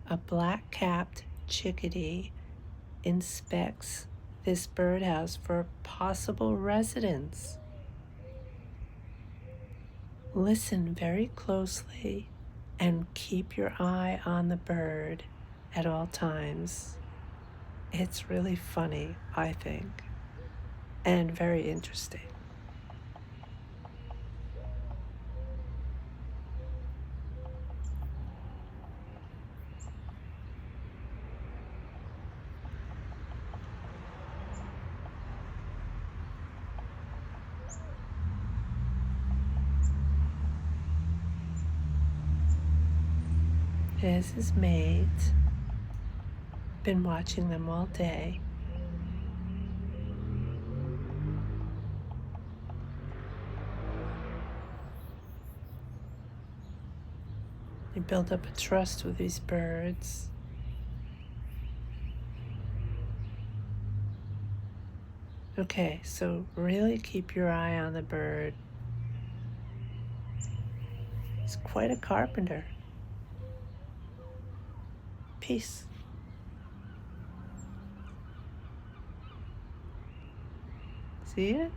A black-capped chickadee inspects this birdhouse for possible residents. Listen very closely and keep your eye on the bird at all times. It's really funny, I think, and very interesting. There's his mate. Been watching them all day. They build up a trust with these birds. Okay, so really keep your eye on the bird. He's quite a carpenter. Peace. See ya?